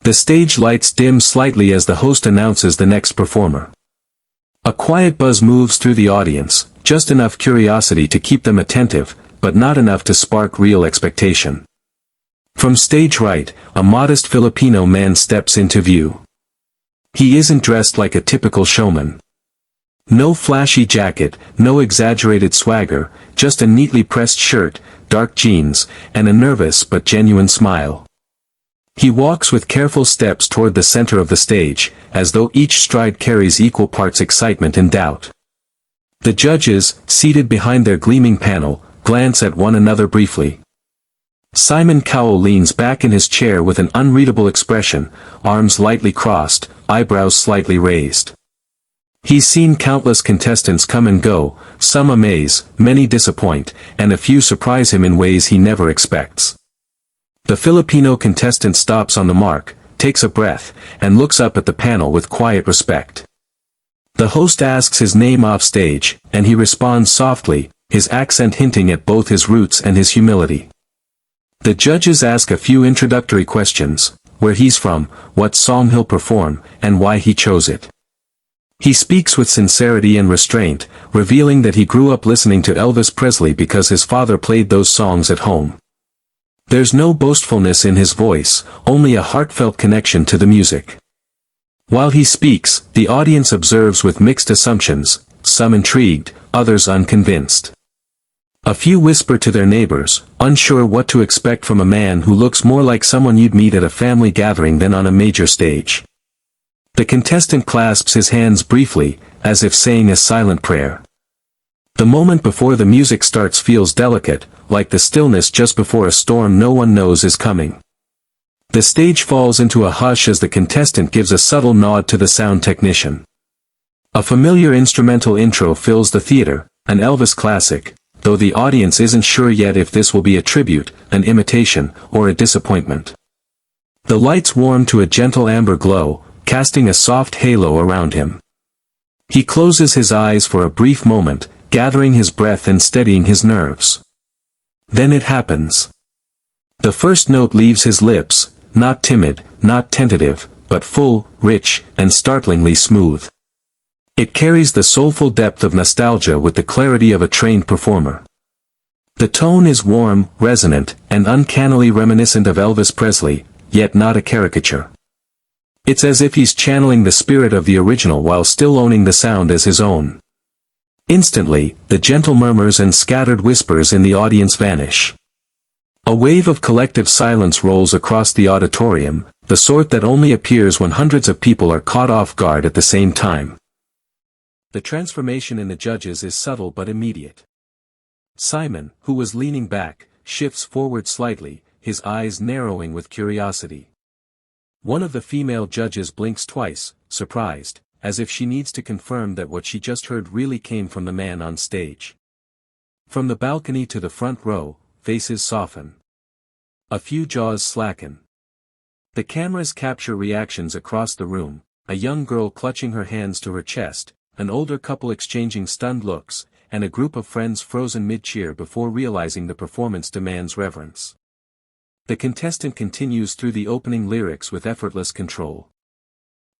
The stage lights dim slightly as the host announces the next performer. A quiet buzz moves through the audience, just enough curiosity to keep them attentive, but not enough to spark real expectation. From stage right, a modest Filipino man steps into view. He isn't dressed like a typical showman. No flashy jacket, no exaggerated swagger, just a neatly pressed shirt, dark jeans, and a nervous but genuine smile. He walks with careful steps toward the center of the stage, as though each stride carries equal parts excitement and doubt. The judges, seated behind their gleaming panel, glance at one another briefly. Simon Cowell leans back in his chair with an unreadable expression, arms lightly crossed, eyebrows slightly raised. He's seen countless contestants come and go, some amaze, many disappoint, and a few surprise him in ways he never expects. The Filipino contestant stops on the mark, takes a breath, and looks up at the panel with quiet respect. The host asks his name off stage, and he responds softly, his accent hinting at both his roots and his humility. The judges ask a few introductory questions, where he's from, what song he'll perform, and why he chose it. He speaks with sincerity and restraint, revealing that he grew up listening to Elvis Presley because his father played those songs at home. There's no boastfulness in his voice, only a heartfelt connection to the music. While he speaks, the audience observes with mixed assumptions, some intrigued, others unconvinced. A few whisper to their neighbors, unsure what to expect from a man who looks more like someone you'd meet at a family gathering than on a major stage. The contestant clasps his hands briefly, as if saying a silent prayer. The moment before the music starts feels delicate, like the stillness just before a storm no one knows is coming. The stage falls into a hush as the contestant gives a subtle nod to the sound technician. A familiar instrumental intro fills the theater, an Elvis classic, though the audience isn't sure yet if this will be a tribute, an imitation, or a disappointment. The lights warm to a gentle amber glow, casting a soft halo around him. He closes his eyes for a brief moment, gathering his breath and steadying his nerves. Then it happens. The first note leaves his lips, not timid, not tentative, but full, rich, and startlingly smooth. It carries the soulful depth of nostalgia with the clarity of a trained performer. The tone is warm, resonant, and uncannily reminiscent of Elvis Presley, yet not a caricature. It's as if he's channeling the spirit of the original while still owning the sound as his own. Instantly, the gentle murmurs and scattered whispers in the audience vanish. A wave of collective silence rolls across the auditorium, the sort that only appears when hundreds of people are caught off guard at the same time. The transformation in the judges is subtle but immediate. Simon, who was leaning back, shifts forward slightly, his eyes narrowing with curiosity. One of the female judges blinks twice, surprised, as if she needs to confirm that what she just heard really came from the man on stage. From the balcony to the front row, faces soften. A few jaws slacken. The cameras capture reactions across the room, a young girl clutching her hands to her chest, an older couple exchanging stunned looks, and a group of friends frozen mid-cheer before realizing the performance demands reverence. The contestant continues through the opening lyrics with effortless control.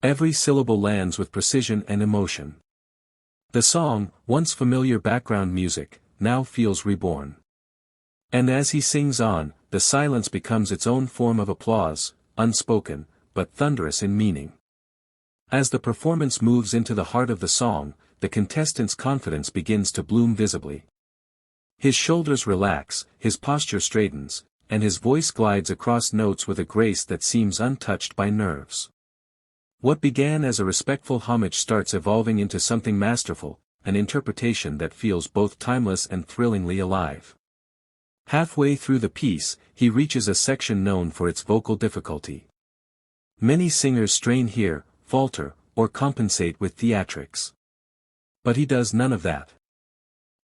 Every syllable lands with precision and emotion. The song, once familiar background music, now feels reborn. And as he sings on, the silence becomes its own form of applause, unspoken, but thunderous in meaning. As the performance moves into the heart of the song, the contestant's confidence begins to bloom visibly. His shoulders relax, his posture straightens, and his voice glides across notes with a grace that seems untouched by nerves. What began as a respectful homage starts evolving into something masterful, an interpretation that feels both timeless and thrillingly alive. Halfway through the piece, he reaches a section known for its vocal difficulty. Many singers strain here, falter, or compensate with theatrics. But he does none of that.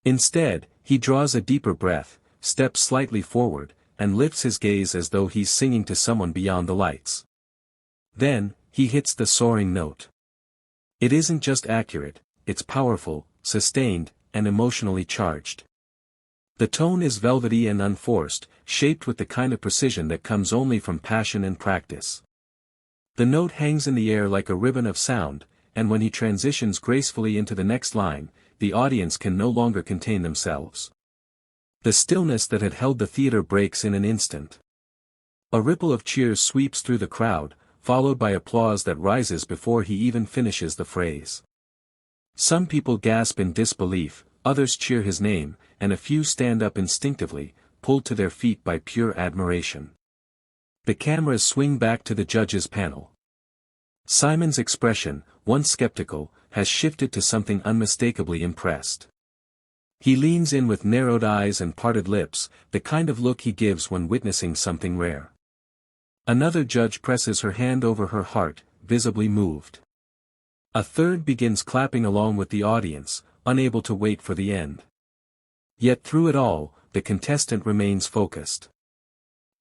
Instead, he draws a deeper breath, steps slightly forward, and lifts his gaze as though he's singing to someone beyond the lights. Then, he hits the soaring note. It isn't just accurate, it's powerful, sustained, and emotionally charged. The tone is velvety and unforced, shaped with the kind of precision that comes only from passion and practice. The note hangs in the air like a ribbon of sound, and when he transitions gracefully into the next line, the audience can no longer contain themselves. The stillness that had held the theater breaks in an instant. A ripple of cheers sweeps through the crowd, followed by applause that rises before he even finishes the phrase. Some people gasp in disbelief, others cheer his name, and a few stand up instinctively, pulled to their feet by pure admiration. The cameras swing back to the judges' panel. Simon's expression, once skeptical, has shifted to something unmistakably impressed. He leans in with narrowed eyes and parted lips, the kind of look he gives when witnessing something rare. Another judge presses her hand over her heart, visibly moved. A third begins clapping along with the audience, unable to wait for the end. Yet through it all, the contestant remains focused.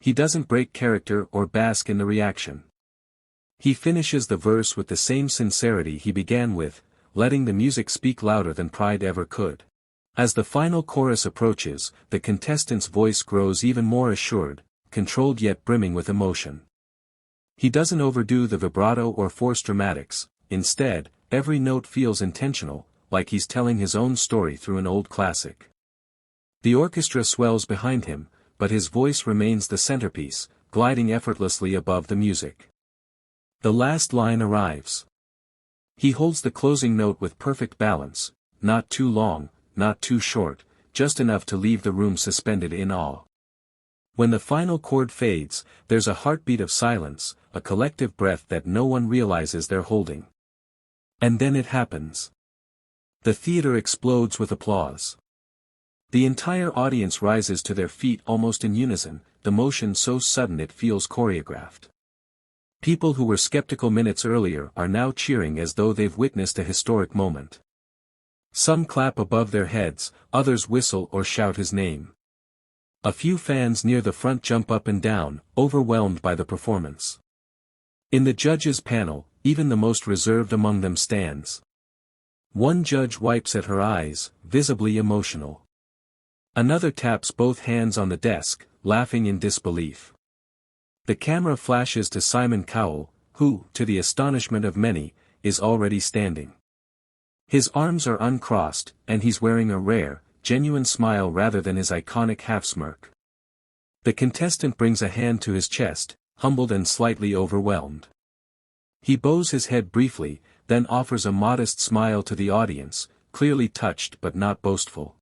He doesn't break character or bask in the reaction. He finishes the verse with the same sincerity he began with, letting the music speak louder than pride ever could. As the final chorus approaches, the contestant's voice grows even more assured, controlled yet brimming with emotion. He doesn't overdo the vibrato or force dramatics, instead, every note feels intentional, like he's telling his own story through an old classic. The orchestra swells behind him, but his voice remains the centerpiece, gliding effortlessly above the music. The last line arrives. He holds the closing note with perfect balance, not too long, not too short, just enough to leave the room suspended in awe. When the final chord fades, there's a heartbeat of silence, a collective breath that no one realizes they're holding. And then it happens. The theater explodes with applause. The entire audience rises to their feet almost in unison, the motion so sudden it feels choreographed. People who were skeptical minutes earlier are now cheering as though they've witnessed a historic moment. Some clap above their heads, others whistle or shout his name. A few fans near the front jump up and down, overwhelmed by the performance. In the judges' panel, even the most reserved among them stands. One judge wipes at her eyes, visibly emotional. Another taps both hands on the desk, laughing in disbelief. The camera flashes to Simon Cowell, who, to the astonishment of many, is already standing. His arms are uncrossed, and he's wearing a rare, genuine smile rather than his iconic half-smirk. The contestant brings a hand to his chest, humbled and slightly overwhelmed. He bows his head briefly, then offers a modest smile to the audience, clearly touched but not boastful.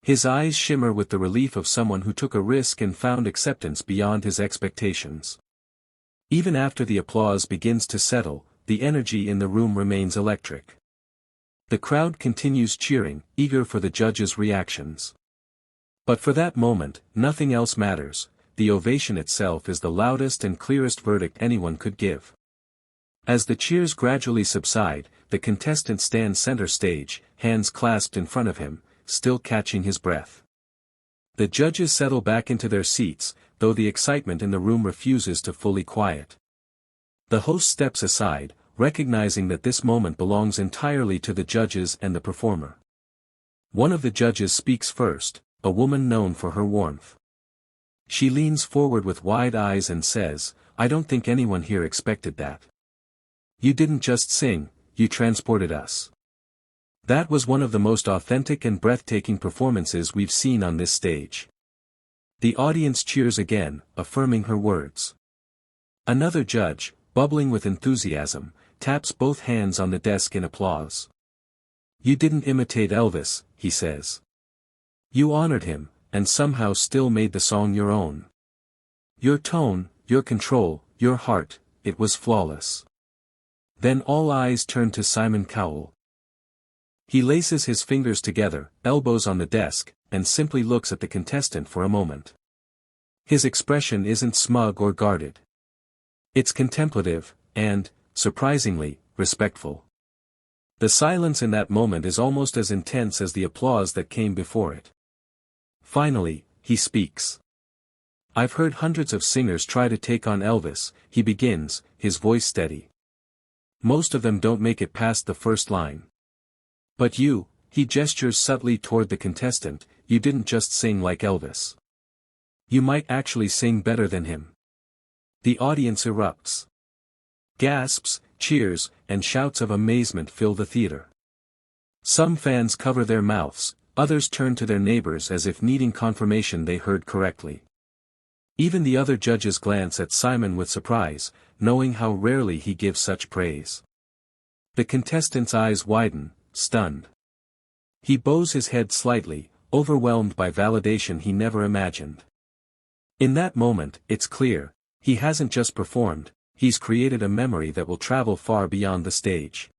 His eyes shimmer with the relief of someone who took a risk and found acceptance beyond his expectations. Even after the applause begins to settle, the energy in the room remains electric. The crowd continues cheering, eager for the judges' reactions. But for that moment, nothing else matters, the ovation itself is the loudest and clearest verdict anyone could give. As the cheers gradually subside, the contestant stands center stage, hands clasped in front of him, still catching his breath. The judges settle back into their seats, though the excitement in the room refuses to fully quiet. The host steps aside, recognizing that this moment belongs entirely to the judges and the performer. One of the judges speaks first, a woman known for her warmth. She leans forward with wide eyes and says, "I don't think anyone here expected that. You didn't just sing, you transported us. That was one of the most authentic and breathtaking performances we've seen on this stage." The audience cheers again, affirming her words. Another judge, bubbling with enthusiasm, taps both hands on the desk in applause. "You didn't imitate Elvis," he says. "You honored him, and somehow still made the song your own. Your tone, your control, your heart, it was flawless." Then all eyes turn to Simon Cowell. He laces his fingers together, elbows on the desk, and simply looks at the contestant for a moment. His expression isn't smug or guarded. It's contemplative, and, surprisingly, respectful. The silence in that moment is almost as intense as the applause that came before it. Finally, he speaks. "I've heard hundreds of singers try to take on Elvis," he begins, his voice steady. "Most of them don't make it past the first line. But you," he gestures subtly toward the contestant, "you didn't just sing like Elvis. You might actually sing better than him." The audience erupts. Gasps, cheers, and shouts of amazement fill the theater. Some fans cover their mouths, others turn to their neighbors as if needing confirmation they heard correctly. Even the other judges glance at Simon with surprise, knowing how rarely he gives such praise. The contestant's eyes widen, stunned. He bows his head slightly, overwhelmed by validation he never imagined. In that moment, it's clear, he hasn't just performed, he's created a memory that will travel far beyond the stage.